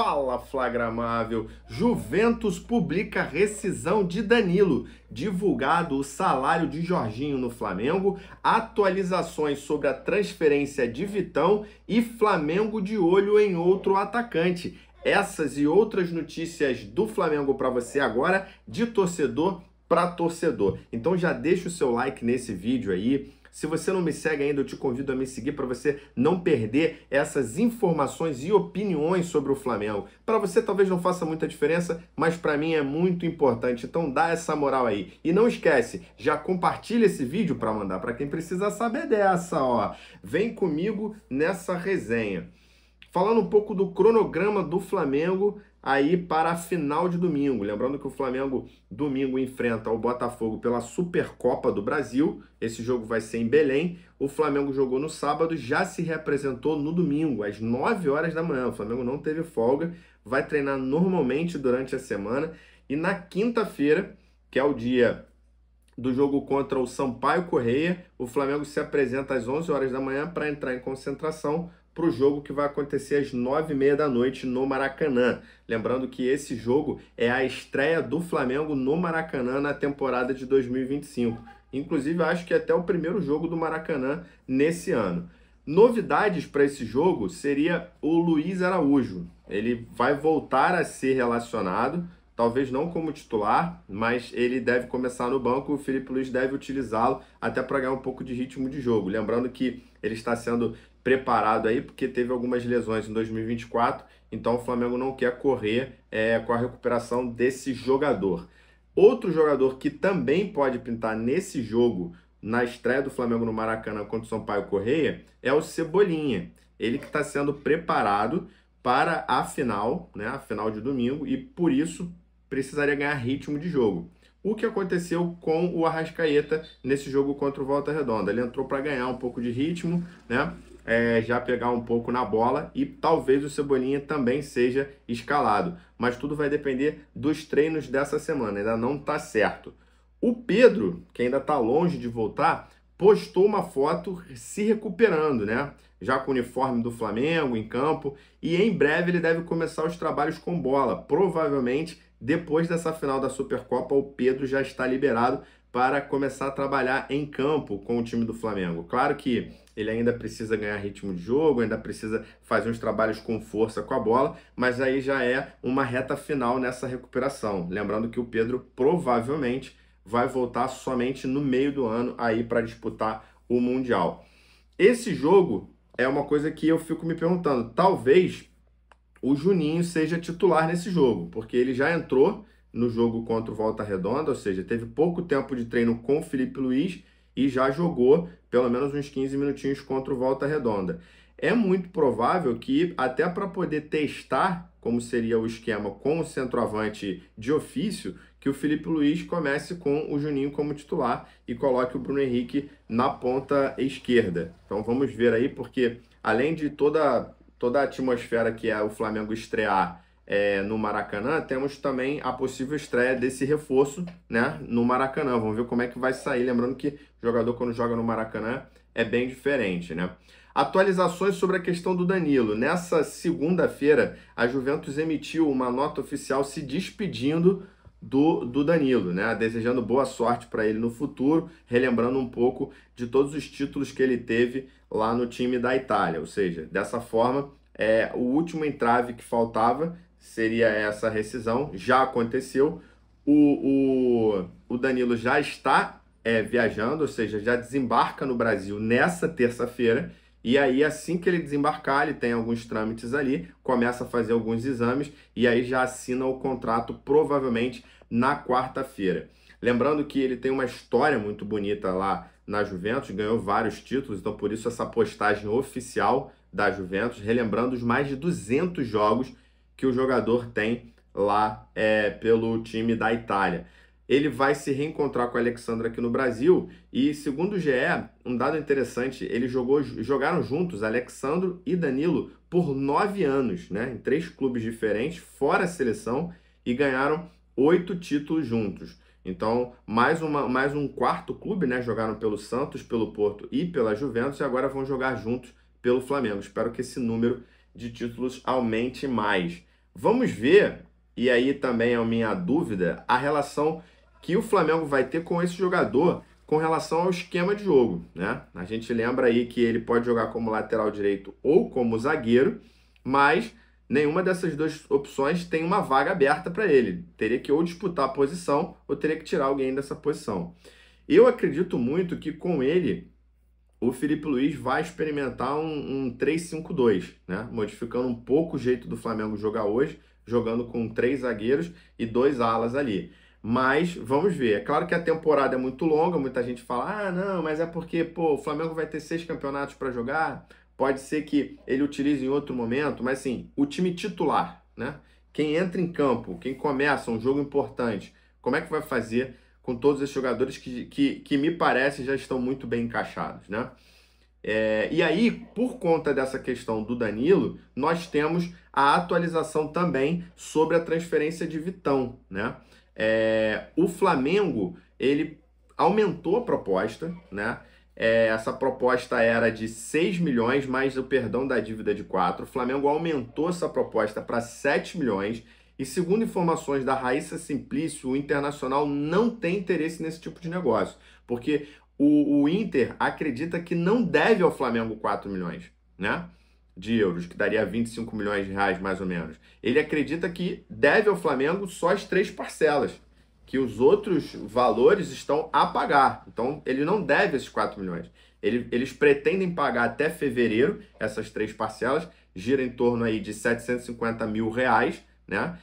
Fala, Flagramável! Juventus publica rescisão de Danilo, divulgado o salário de Jorginho no Flamengo, atualizações sobre a transferência de Vitão e Flamengo de olho em outro atacante. Essas e outras notícias do Flamengo para você agora, de torcedor para torcedor. Então já deixa o seu like nesse vídeo aí. Se você não me segue ainda, eu te convido a me seguir para você não perder essas informações e opiniões sobre o Flamengo. Para você talvez não faça muita diferença, mas para mim é muito importante. Então dá essa moral aí. E não esquece, já compartilha esse vídeo para mandar para quem precisa saber dessa, ó. Vem comigo nessa resenha. Falando um pouco do cronograma do Flamengo aí para a final de domingo. Lembrando que o Flamengo domingo enfrenta o Botafogo pela Supercopa do Brasil. Esse jogo vai ser em Belém. O Flamengo jogou no sábado, já se representou no domingo, às 9 horas da manhã. O Flamengo não teve folga, vai treinar normalmente durante a semana. E na quinta-feira, que é o dia do jogo contra o Sampaio Corrêa, o Flamengo se apresenta às 11 horas da manhã para entrar em concentração para o jogo que vai acontecer às 9h30 da noite no Maracanã. Lembrando que esse jogo é a estreia do Flamengo no Maracanã na temporada de 2025. Inclusive, acho que é até o primeiro jogo do Maracanã nesse ano. Novidades para esse jogo seria o Luiz Araújo. Ele vai voltar a ser relacionado, talvez não como titular, mas ele deve começar no banco, o Felipe Luiz deve utilizá-lo até para ganhar um pouco de ritmo de jogo. Lembrando que ele está sendo preparado aí porque teve algumas lesões em 2024, então o Flamengo não quer correr com a recuperação desse jogador. Outro jogador que também pode pintar nesse jogo, na estreia do Flamengo no Maracanã contra o Sampaio Corrêa, é o Cebolinha. Ele que está sendo preparado para a final, né, a final de domingo, e por isso precisaria ganhar ritmo de jogo. O que aconteceu com o Arrascaeta nesse jogo contra o Volta Redonda? Ele entrou para ganhar um pouco de ritmo, né? Já pegar um pouco na bola e talvez o Cebolinha também seja escalado. Mas tudo vai depender dos treinos dessa semana, ainda não está certo. O Pedro, que ainda está longe de voltar, postou uma foto se recuperando, né? Já com o uniforme do Flamengo em campo, e em breve ele deve começar os trabalhos com bola. Provavelmente, depois dessa final da Supercopa, o Pedro já está liberado para começar a trabalhar em campo com o time do Flamengo. Claro que ele ainda precisa ganhar ritmo de jogo, ainda precisa fazer uns trabalhos com força com a bola, mas aí já é uma reta final nessa recuperação. Lembrando que o Pedro provavelmente vai voltar somente no meio do ano aí para disputar o Mundial. Esse jogo é uma coisa que eu fico me perguntando, talvez o Juninho seja titular nesse jogo, porque ele já entrou no jogo contra o Volta Redonda, ou seja, teve pouco tempo de treino com o Felipe Luiz e já jogou pelo menos uns 15 minutinhos contra o Volta Redonda. É muito provável que, até para poder testar como seria o esquema com o centroavante de ofício, que o Felipe Luiz comece com o Juninho como titular e coloque o Bruno Henrique na ponta esquerda. Então vamos ver aí, porque além de toda a atmosfera que é o Flamengo estrear no Maracanã, temos também a possível estreia desse reforço, né, no Maracanã. Vamos ver como é que vai sair. Lembrando que o jogador, quando joga no Maracanã, é bem diferente, né? Atualizações sobre a questão do Danilo. Nessa segunda-feira, a Juventus emitiu uma nota oficial se despedindo do Danilo, né? Desejando boa sorte para ele no futuro, relembrando um pouco de todos os títulos que ele teve lá no time da Itália. Ou seja, dessa forma, o último entrave que faltava seria essa rescisão. Já aconteceu. O Danilo já está viajando, ou seja, já desembarca no Brasil nessa terça-feira. E aí, assim que ele desembarcar, ele tem alguns trâmites ali, começa a fazer alguns exames e aí já assina o contrato, provavelmente na quarta-feira. Lembrando que ele tem uma história muito bonita lá na Juventus, ganhou vários títulos, então por isso essa postagem oficial da Juventus, relembrando os mais de 200 jogos que o jogador tem lá pelo time da Itália. Ele vai se reencontrar com o Alexandre aqui no Brasil e, segundo o GE, um dado interessante, eles jogaram juntos, Alexandre e Danilo, por 9 anos, né, em 3 clubes diferentes, fora a seleção, e ganharam 8 títulos juntos. Então, mais um quarto clube, né, jogaram pelo Santos, pelo Porto e pela Juventus, e agora vão jogar juntos pelo Flamengo. Espero que esse número de títulos aumente mais. Vamos ver, e aí também é a minha dúvida, a relação que o Flamengo vai ter com esse jogador com relação ao esquema de jogo, né? A gente lembra aí que ele pode jogar como lateral direito ou como zagueiro, mas nenhuma dessas duas opções tem uma vaga aberta para ele. Teria que ou disputar a posição ou teria que tirar alguém dessa posição. Eu acredito muito que com ele o Filipe Luís vai experimentar um 3-5-2, né? Modificando um pouco o jeito do Flamengo jogar hoje, jogando com 3 zagueiros e 2 alas ali. Mas vamos ver. É claro que a temporada é muito longa, muita gente fala: ah, não, mas é porque pô, o Flamengo vai ter 6 campeonatos para jogar, pode ser que ele utilize em outro momento, mas assim, o time titular, né? Quem entra em campo, quem começa um jogo importante, como é que vai fazer com todos esses jogadores que me parece já estão muito bem encaixados, né? E aí, por conta dessa questão do Danilo, nós temos a atualização também sobre a transferência de Vitão, né? O Flamengo, ele aumentou a proposta, né? Essa proposta era de 6 milhões, mais o perdão da dívida de 4. O Flamengo aumentou essa proposta para 7 milhões. E segundo informações da Raíssa Simplício, o Internacional não tem interesse nesse tipo de negócio, porque o Inter acredita que não deve ao Flamengo 4 milhões, né, de euros, que daria 25 milhões de reais mais ou menos. Ele acredita que deve ao Flamengo só as 3 parcelas, que os outros valores estão a pagar. Então, ele não deve esses 4 milhões. Eles pretendem pagar até fevereiro essas 3 parcelas, gira em torno aí de 750 mil reais, né?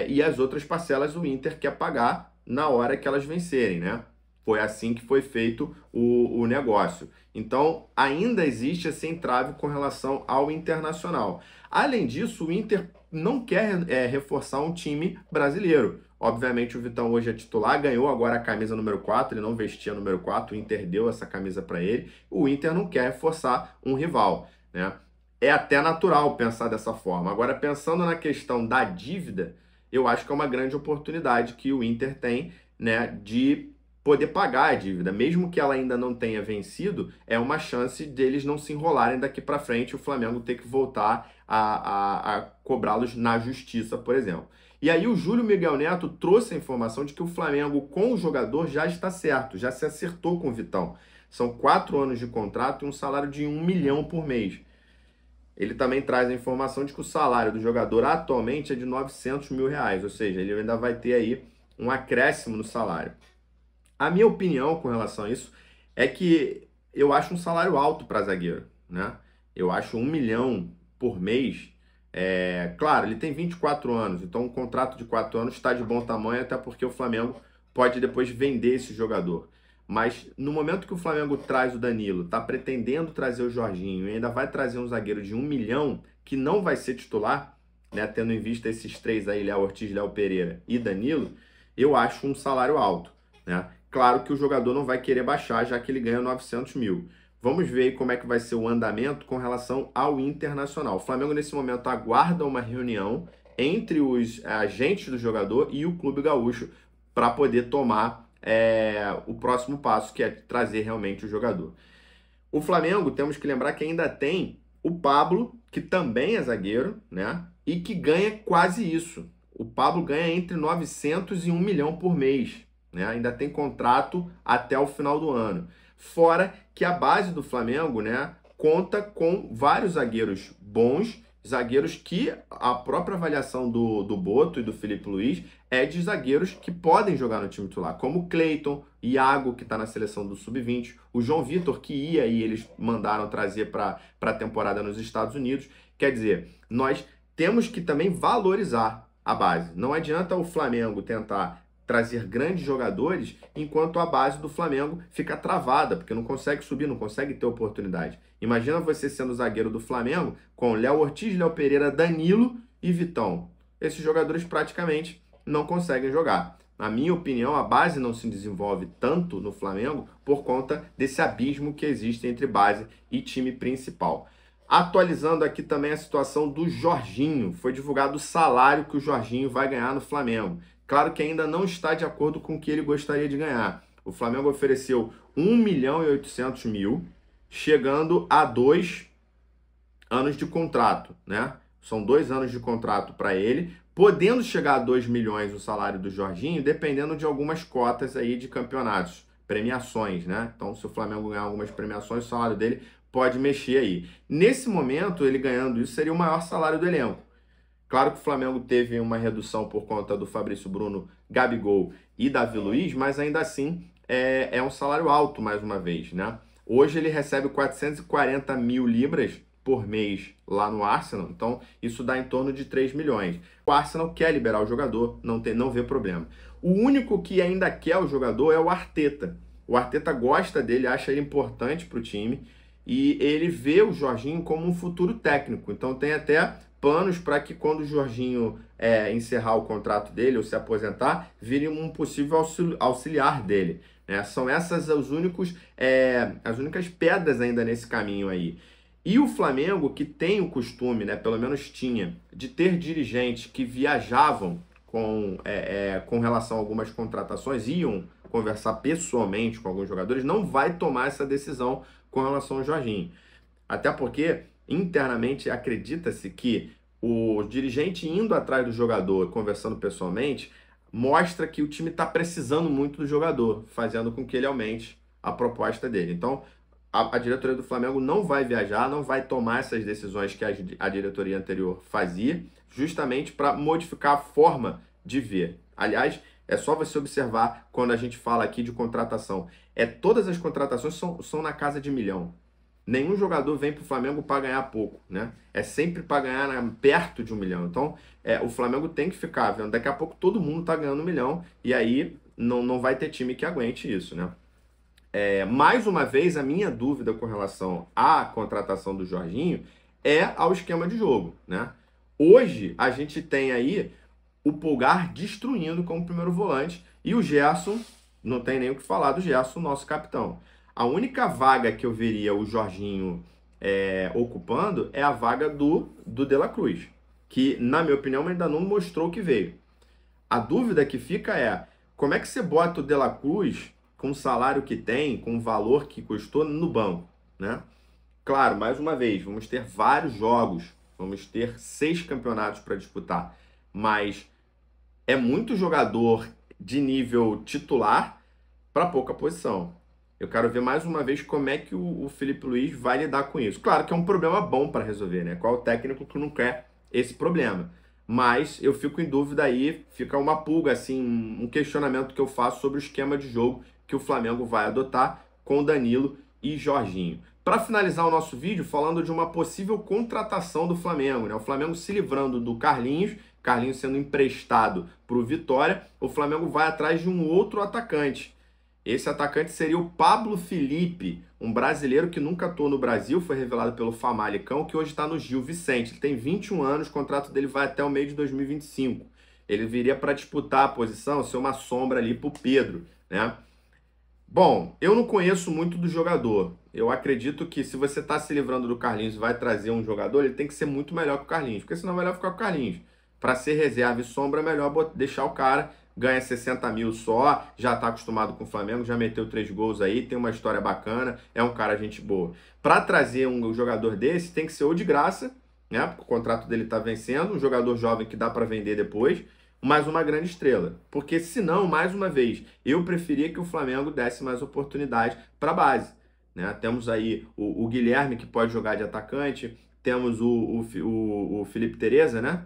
E as outras parcelas o Inter quer pagar na hora que elas vencerem, né? Foi assim que foi feito o negócio. Então, ainda existe esse entrave com relação ao Internacional. Além disso, o Inter não quer reforçar um time brasileiro. Obviamente, o Vitão hoje é titular, ganhou agora a camisa número 4, ele não vestia a número 4, o Inter deu essa camisa para ele. O Inter não quer reforçar um rival, né? É até natural pensar dessa forma. Agora, pensando na questão da dívida, eu acho que é uma grande oportunidade que o Inter tem, né, de poder pagar a dívida. Mesmo que ela ainda não tenha vencido, é uma chance deles não se enrolarem daqui para frente e o Flamengo ter que voltar a cobrá-los na justiça, por exemplo. E aí o Júlio Miguel Neto trouxe a informação de que o Flamengo com o jogador já está certo, já se acertou com o Vitão. São 4 anos de contrato e um salário de 1 milhão por mês. Ele também traz a informação de que o salário do jogador atualmente é de 900 mil reais, ou seja, ele ainda vai ter aí um acréscimo no salário. A minha opinião com relação a isso é que eu acho um salário alto para zagueiro, né? Eu acho 1 milhão por mês. Claro, ele tem 24 anos, então um contrato de 4 anos está de bom tamanho, até porque o Flamengo pode depois vender esse jogador. Mas no momento que o Flamengo traz o Danilo, está pretendendo trazer o Jorginho e ainda vai trazer um zagueiro de 1 milhão, que não vai ser titular, né, tendo em vista esses 3 aí, Léo Ortiz, Léo Pereira e Danilo, eu acho um salário alto, né? Claro que o jogador não vai querer baixar, já que ele ganha 900 mil. Vamos ver como é que vai ser o andamento com relação ao Internacional. O Flamengo, nesse momento, aguarda uma reunião entre os agentes do jogador e o Clube Gaúcho para poder tomar o próximo passo, que é trazer realmente o jogador. O Flamengo, temos que lembrar que ainda tem o Pablo, que também é zagueiro, né? E que ganha quase isso. O Pablo ganha entre 900 e 1 milhão por mês, né? Ainda tem contrato até o final do ano. Fora que a base do Flamengo, né, conta com vários zagueiros bons, zagueiros que a própria avaliação do Boto e do Filipe Luís é de zagueiros que podem jogar no time titular, como o Cleiton, Iago, que está na seleção do Sub-20, o João Vitor, que ia e eles mandaram trazer para a temporada nos Estados Unidos. Quer dizer, nós temos que também valorizar a base. Não adianta o Flamengo tentar trazer grandes jogadores enquanto a base do Flamengo fica travada, porque não consegue subir, não consegue ter oportunidade. Imagina você sendo zagueiro do Flamengo com Léo Ortiz, Léo Pereira, Danilo e Vitão. Esses jogadores praticamente não conseguem jogar. Na minha opinião, a base não se desenvolve tanto no Flamengo por conta desse abismo que existe entre base e time principal. Atualizando aqui também a situação do Jorginho. Foi divulgado o salário que o Jorginho vai ganhar no Flamengo. Claro que ainda não está de acordo com o que ele gostaria de ganhar. O Flamengo ofereceu 1 milhão e 800 mil, chegando a 2 anos de contrato, né? São 2 anos de contrato para ele, podendo chegar a 2 milhões o salário do Jorginho, dependendo de algumas cotas aí de campeonatos, premiações, né? Então, se o Flamengo ganhar algumas premiações, o salário dele pode mexer aí. Nesse momento, ele ganhando isso, seria o maior salário do elenco. Claro que o Flamengo teve uma redução por conta do Fabrício Bruno, Gabigol e Davi Luiz, mas ainda assim é um salário alto, mais uma vez, né? Hoje ele recebe 440 mil libras por mês lá no Arsenal, então isso dá em torno de 3 milhões. O Arsenal quer liberar o jogador, não vê problema. O único que ainda quer o jogador é o Arteta. O Arteta gosta dele, acha ele importante para o time e ele vê o Jorginho como um futuro técnico. Então tem até planos para que quando o Jorginho encerrar o contrato dele ou se aposentar, vire um possível auxiliar dele. Né? São essas as únicas pedras ainda nesse caminho aí. E o Flamengo, que tem o costume, né, pelo menos tinha, de ter dirigentes que viajavam com relação a algumas contratações, iam conversar pessoalmente com alguns jogadores, não vai tomar essa decisão com relação ao Jorginho. Até porque, internamente, acredita-se que o dirigente indo atrás do jogador, conversando pessoalmente, mostra que o time está precisando muito do jogador, fazendo com que ele aumente a proposta dele. Então, a diretoria do Flamengo não vai viajar, não vai tomar essas decisões que a diretoria anterior fazia, justamente para modificar a forma de ver. Aliás, é só você observar quando a gente fala aqui de contratação. Todas as contratações são na casa de 1 milhão. Nenhum jogador vem para o Flamengo para ganhar pouco, né? É sempre para ganhar perto de 1 milhão. Então, o Flamengo tem que ficar vendo. Daqui a pouco todo mundo está ganhando 1 milhão e aí não vai ter time que aguente isso, né? Mais uma vez, a minha dúvida com relação à contratação do Jorginho é ao esquema de jogo, né? Hoje, a gente tem aí o Pulgar destruindo como primeiro volante e o Gerson, não tem nem o que falar do Gerson, nosso capitão. A única vaga que eu veria o Jorginho ocupando é a vaga do De La Cruz, que, na minha opinião, ainda não mostrou o que veio. A dúvida que fica é, como é que você bota o De La Cruz com o salário que tem, com o valor que custou no banco, né? Claro, mais uma vez, vamos ter vários jogos, vamos ter 6 campeonatos para disputar, mas é muito jogador de nível titular para pouca posição. Eu quero ver mais uma vez como é que o Felipe Luiz vai lidar com isso. Claro que é um problema bom para resolver, né? Qual o técnico que não quer esse problema? Mas eu fico em dúvida aí, fica uma pulga, assim, um questionamento que eu faço sobre o esquema de jogo que o Flamengo vai adotar com Danilo e Jorginho. Para finalizar o nosso vídeo, falando de uma possível contratação do Flamengo, né? O Flamengo se livrando do Carlinhos sendo emprestado para o Vitória, o Flamengo vai atrás de um outro atacante. Esse atacante seria o Pablo Felipe, um brasileiro que nunca atuou no Brasil, foi revelado pelo Famalicão, que hoje está no Gil Vicente. Ele tem 21 anos, o contrato dele vai até o meio de 2025. Ele viria para disputar a posição, ser uma sombra ali para o Pedro, né? Bom, eu não conheço muito do jogador. Eu acredito que se você está se livrando do Carlinhos e vai trazer um jogador, ele tem que ser muito melhor que o Carlinhos, porque senão é melhor ficar com o Carlinhos. Para ser reserva e sombra, é melhor deixar o cara, ganha 60 mil só, já está acostumado com o Flamengo, já meteu 3 gols aí, tem uma história bacana, é um cara gente boa. Para trazer um jogador desse, tem que ser ou de graça, né? Porque o contrato dele está vencendo, um jogador jovem que dá para vender depois, mais uma grande estrela. Porque senão, mais uma vez, eu preferia que o Flamengo desse mais oportunidade para a base, né? Temos aí o Guilherme, que pode jogar de atacante, temos o Felipe Tereza, né?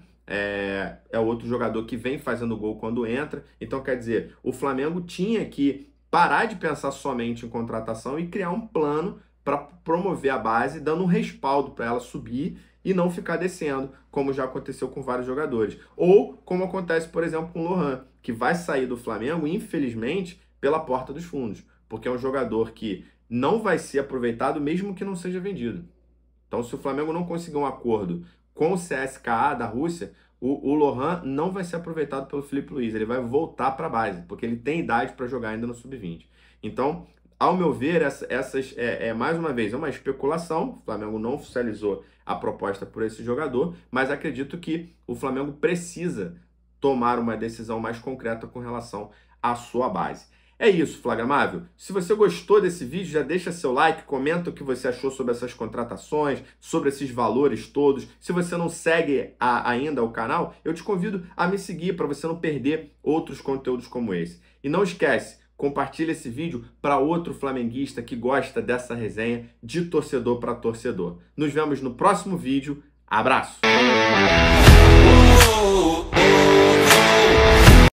É outro jogador que vem fazendo gol quando entra. Então, quer dizer, o Flamengo tinha que parar de pensar somente em contratação e criar um plano para promover a base, dando um respaldo para ela subir e não ficar descendo, como já aconteceu com vários jogadores. Ou como acontece, por exemplo, com o Lohan, que vai sair do Flamengo, infelizmente, pela porta dos fundos, porque é um jogador que não vai ser aproveitado mesmo que não seja vendido. Então, se o Flamengo não conseguir um acordo com o CSKA da Rússia, o Lohan não vai ser aproveitado pelo Felipe Luiz, ele vai voltar para a base, porque ele tem idade para jogar ainda no Sub-20. Então, ao meu ver, mais uma vez, é uma especulação, o Flamengo não oficializou a proposta por esse jogador, mas acredito que o Flamengo precisa tomar uma decisão mais concreta com relação à sua base. É isso, Flagramável. Se você gostou desse vídeo, já deixa seu like, comenta o que você achou sobre essas contratações, sobre esses valores todos. Se você não segue ainda o canal, eu te convido a me seguir para você não perder outros conteúdos como esse. E não esquece, compartilha esse vídeo para outro flamenguista que gosta dessa resenha de torcedor para torcedor. Nos vemos no próximo vídeo. Abraço!